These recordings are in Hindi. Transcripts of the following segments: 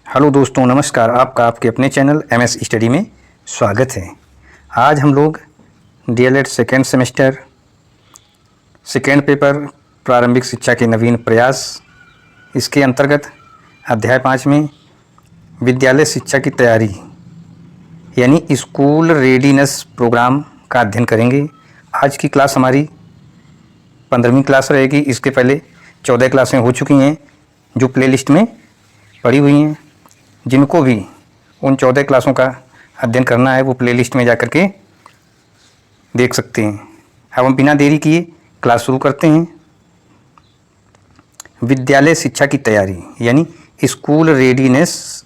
हेलो दोस्तों, नमस्कार। आपका आपके अपने चैनल एमएस स्टडी में स्वागत है। आज हम लोग DElEd second semester second paper प्रारंभिक शिक्षा के नवीन प्रयास, इसके अंतर्गत अध्याय 5 में विद्यालय शिक्षा की तैयारी यानी स्कूल रेडीनेस प्रोग्राम का अध्ययन करेंगे। आज की क्लास हमारी 15वीं क्लास रहेगी। इसके पहले 14 क्लासें हो चुकी हैं जो प्लेलिस्ट में पड़ी हुई हैं। जिनको भी उन 14 क्लासों का अध्ययन करना है वो प्लेलिस्ट में जाकर के देख सकते हैं। अब हम बिना देरी किए क्लास शुरू करते हैं। विद्यालय शिक्षा की तैयारी यानी स्कूल रेडीनेस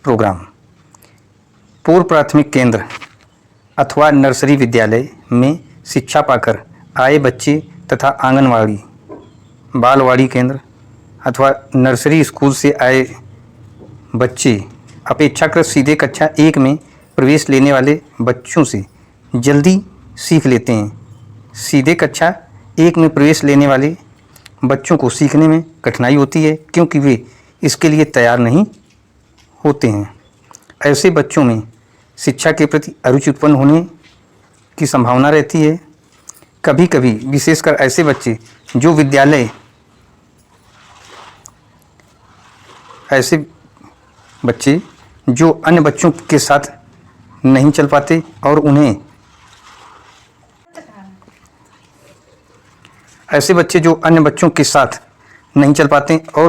प्रोग्राम। पूर्व प्राथमिक केंद्र अथवा नर्सरी विद्यालय में शिक्षा पाकर आए बच्चे तथा आंगनवाड़ी, बालवाड़ी केंद्र अथवा नर्सरी स्कूल से आए बच्चे अपेक्षाकृत सीधे कक्षा 1 में प्रवेश लेने वाले बच्चों से जल्दी सीख लेते हैं। सीधे कक्षा 1 में प्रवेश लेने वाले बच्चों को सीखने में कठिनाई होती है क्योंकि वे इसके लिए तैयार नहीं होते हैं। ऐसे बच्चों में शिक्षा के प्रति अरुचि उत्पन्न होने की संभावना रहती है। कभी कभी विशेषकर ऐसे बच्चे जो अन्य बच्चों के साथ नहीं चल पाते और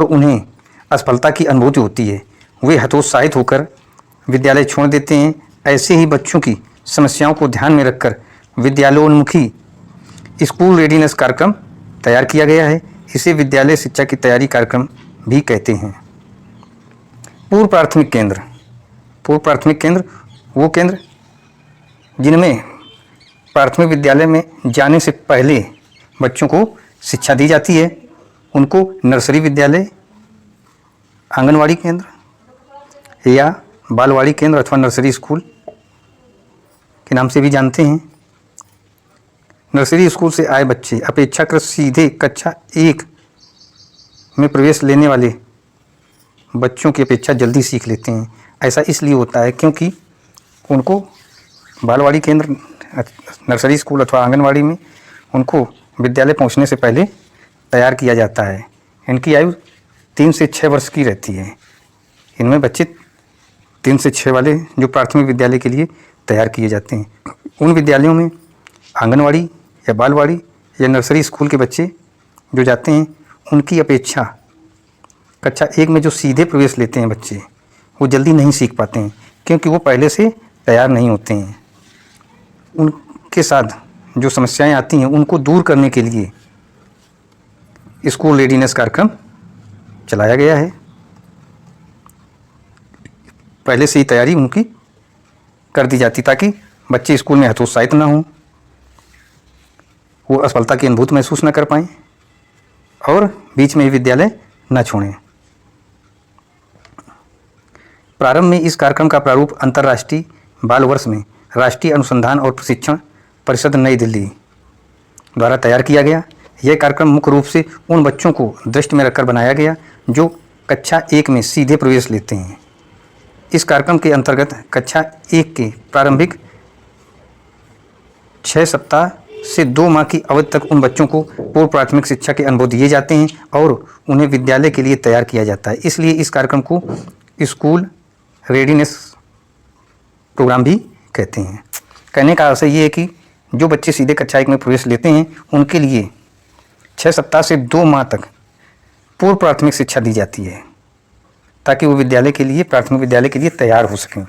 उन्हें असफलता की अनुभूति होती है, वे हतोत्साहित होकर विद्यालय छोड़ देते हैं। ऐसे ही बच्चों की समस्याओं को ध्यान में रखकर विद्यालयोन्मुखी स्कूल रेडीनेस कार्यक्रम तैयार किया गया है। इसे विद्यालय शिक्षा की तैयारी कार्यक्रम भी कहते हैं। पूर्व प्राथमिक केंद्र वो केंद्र जिनमें प्राथमिक विद्यालय में जाने से पहले बच्चों को शिक्षा दी जाती है। उनको नर्सरी विद्यालय, आंगनवाड़ी केंद्र या बालवाड़ी केंद्र अथवा नर्सरी स्कूल के नाम से भी जानते हैं। नर्सरी स्कूल से आए बच्चे अपेक्षाकृत सीधे कक्षा 1 में प्रवेश लेने वाले बच्चों की अपेक्षा जल्दी सीख लेते हैं। ऐसा इसलिए होता है क्योंकि उनको बालवाड़ी केंद्र, नर्सरी स्कूल अथवा आंगनवाड़ी में उनको विद्यालय पहुंचने से पहले तैयार किया जाता है। इनकी आयु 3 से 6 वर्ष की रहती है। इनमें बच्चे 3 से 6 वाले जो प्राथमिक विद्यालय के लिए तैयार किए जाते हैं। उन विद्यालयों में आंगनवाड़ी या बालवाड़ी या नर्सरी स्कूल के बच्चे जो जाते हैं उनकी अपेक्षा कक्षा 1 में जो सीधे प्रवेश लेते हैं बच्चे, वो जल्दी नहीं सीख पाते हैं क्योंकि वो पहले से तैयार नहीं होते हैं। उनके साथ जो समस्याएं आती हैं उनको दूर करने के लिए स्कूल रेडीनेस कार्यक्रम चलाया गया है। पहले से ही तैयारी उनकी कर दी जाती ताकि बच्चे स्कूल में हतोत्साहित ना हों, वो असफलता की अनुभूति महसूस न कर पाएँ और बीच में ही विद्यालय न छोड़ें। प्रारंभ में इस कार्यक्रम का प्रारूप अंतर्राष्ट्रीय बाल वर्ष में राष्ट्रीय अनुसंधान और प्रशिक्षण परिषद नई दिल्ली द्वारा तैयार किया गया। यह कार्यक्रम मुख्य रूप से उन बच्चों को दृष्टि में रखकर बनाया गया जो कक्षा 1 में सीधे प्रवेश लेते हैं। इस कार्यक्रम के अंतर्गत कक्षा 1 के प्रारंभिक 6 सप्ताह से 2 माह की अवधि तक उन बच्चों को पूर्व प्राथमिक शिक्षा के अनुभव दिए जाते हैं और उन्हें विद्यालय के लिए तैयार किया जाता है। इसलिए इस कार्यक्रम को स्कूल रेडीनेस प्रोग्राम भी कहते हैं। कहने का अर्थ ये है कि जो बच्चे सीधे कक्षा 1 में प्रवेश लेते हैं उनके लिए 6 सप्ताह से 2 माह तक पूर्व प्राथमिक शिक्षा दी जाती है ताकि वो प्राथमिक विद्यालय के लिए तैयार हो सकें।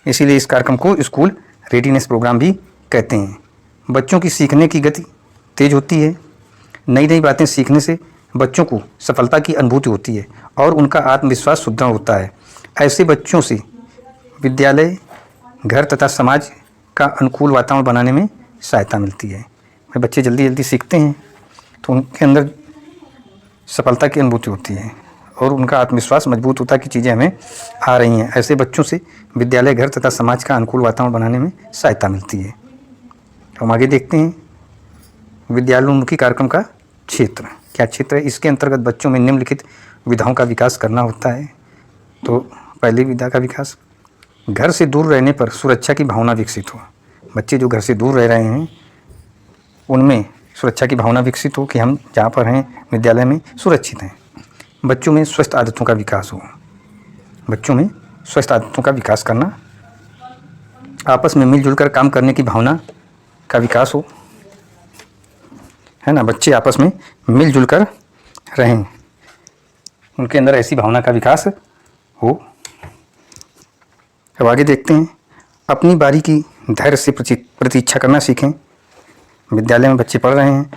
इसीलिए इस कार्यक्रम को स्कूल रेडीनेस प्रोग्राम भी कहते हैं। बच्चों की सीखने की गति तेज होती है। नई नई बातें सीखने से बच्चों को सफलता की अनुभूति होती है और उनका आत्मविश्वास सुदृढ़ होता है। ऐसे बच्चों से विद्यालय, घर तथा समाज का अनुकूल वातावरण बनाने में सहायता मिलती है। बच्चे जल्दी जल्दी सीखते हैं तो उनके अंदर सफलता की अनुभूति होती है और उनका आत्मविश्वास मजबूत होता है कि चीज़ें हमें आ रही हैं। ऐसे बच्चों से विद्यालय, घर तथा समाज का अनुकूल वातावरण बनाने में सहायता मिलती है। हम आगे देखते हैं विद्यालयोन्मुखी कार्यक्रम का क्षेत्र। क्या क्षेत्र है? इसके अंतर्गत बच्चों में निम्नलिखित विधाओं का विकास करना होता है। तो पहली विद्या का विकास, घर से दूर रहने पर सुरक्षा की भावना विकसित हो। बच्चे जो घर से दूर रह रहे हैं उनमें सुरक्षा की भावना विकसित हो कि हम जहाँ पर हैं विद्यालय में सुरक्षित हैं। बच्चों में स्वस्थ आदतों का विकास हो। बच्चों में स्वस्थ आदतों का विकास करना, आपस में मिलजुल कर काम करने की भावना का विकास हो, है ना। बच्चे आपस में मिलजुल कर रहें, उनके अंदर ऐसी भावना का विकास हो। अब आगे देखते हैं, अपनी बारी की धैर्य से प्रतीक्षा करना सीखें। विद्यालय में बच्चे पढ़ रहे हैं,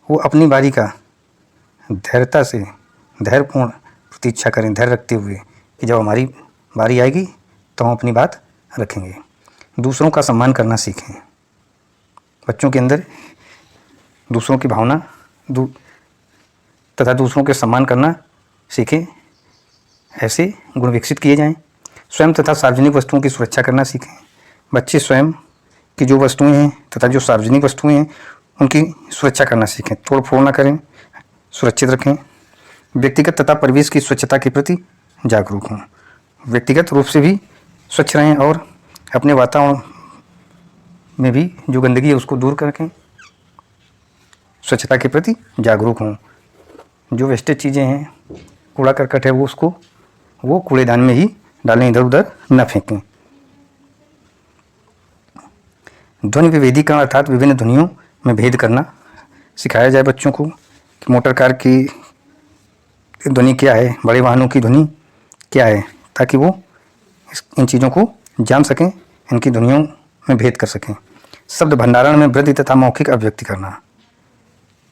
वो अपनी बारी का धैर्यता से धैर्यपूर्ण प्रतीक्षा करें, धैर्य रखते हुए कि जब हमारी बारी आएगी तो हम अपनी बात रखेंगे। दूसरों का सम्मान करना सीखें। बच्चों के अंदर दूसरों की भावना तथा दूसरों के सम्मान करना सीखें, ऐसे गुण विकसित किए जाएं। स्वयं तथा सार्वजनिक वस्तुओं की सुरक्षा करना सीखें। बच्चे स्वयं की जो वस्तुएं हैं तथा जो सार्वजनिक वस्तुएं हैं उनकी सुरक्षा करना सीखें, तोड़ फोड़ ना करें, सुरक्षित रखें। व्यक्तिगत तथा परिवेश की स्वच्छता के प्रति जागरूक हों। व्यक्तिगत रूप से भी स्वच्छ रहें और अपने वातावरण में भी जो गंदगी है उसको दूर करके स्वच्छता के प्रति जागरूक हों। जो वेस्टेज चीज़ें हैं, कूड़ा करकट है, वो कूड़ेदान में ही डालें, इधर उधर न फेंकें। ध्वनि विभेदीकरण अर्थात विभिन्न ध्वनियों में भेद करना सिखाया जाए बच्चों को कि मोटर कार की ध्वनि क्या है, बड़े वाहनों की ध्वनि क्या है, ताकि वो इन चीज़ों को जान सकें, इनकी ध्वनियों में भेद कर सकें। शब्द भंडारण में वृद्धि तथा मौखिक अभिव्यक्ति करना,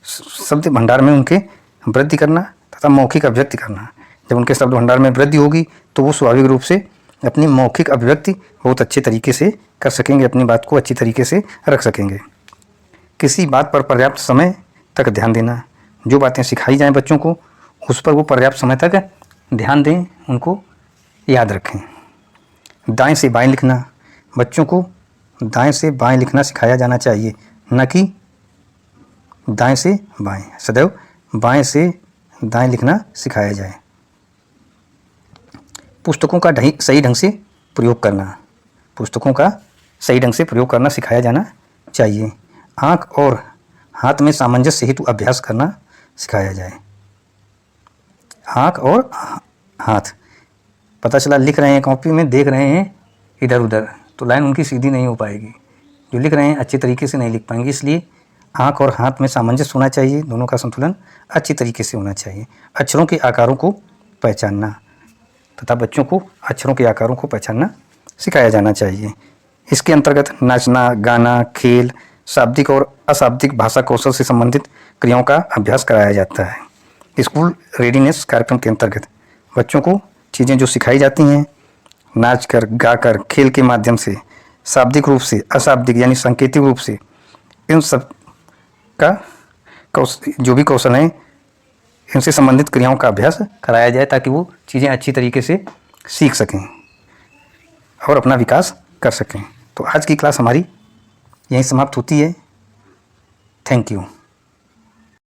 शब्द भंडार में उनके वृद्धि करना तथा मौखिक अभिव्यक्ति करना। जब उनके शब्द भंडार में वृद्धि होगी तो वो स्वाभाविक रूप से अपनी मौखिक अभिव्यक्ति बहुत अच्छे तरीके से कर सकेंगे, अपनी बात को अच्छी तरीके से रख सकेंगे। किसी बात पर पर्याप्त समय तक ध्यान देना, जो बातें सिखाई जाएं बच्चों को उस पर वो पर्याप्त समय तक ध्यान दें, उनको याद रखें। दाएं से बाएं लिखना, बच्चों को दाएं से बाएं लिखना सिखाया जाना चाहिए, न कि दाएं से बाएं। सदैव बाएं से दाएं लिखना सिखाया जाए। पुस्तकों का सही ढंग से प्रयोग करना, पुस्तकों का सही ढंग से प्रयोग करना सिखाया जाना चाहिए। आँख और हाथ में सामंजस्य हेतु अभ्यास करना सिखाया जाए। आँख और हाथ, पता चला लिख रहे हैं कॉपी में, देख रहे हैं इधर उधर, तो लाइन उनकी सीधी नहीं हो पाएगी। जो लिख रहे हैं अच्छे तरीके से नहीं लिख पाएंगे, इसलिए आँख और हाथ में सामंजस्य होना चाहिए, दोनों का संतुलन अच्छी तरीके से होना चाहिए। अक्षरों के आकारों को पहचानना तथा बच्चों को अक्षरों के आकारों को पहचानना सिखाया जाना चाहिए। इसके अंतर्गत नाचना, गाना, खेल, शाब्दिक और अशाब्दिक भाषा कौशल से संबंधित क्रियाओं का अभ्यास कराया जाता है। स्कूल रेडीनेस कार्यक्रम के अंतर्गत बच्चों को चीज़ें जो सिखाई जाती हैं, नाच कर, गा कर, खेल के माध्यम से, शाब्दिक रूप से, अशाब्दिक यानी सांकेतिक रूप से, इन सब का जो भी कौशल हैं इनसे संबंधित क्रियाओं का अभ्यास कराया जाए, ताकि वो चीज़ें अच्छी तरीके से सीख सकें और अपना विकास कर सकें। तो आज की क्लास हमारी यहीं समाप्त होती है। Thank you.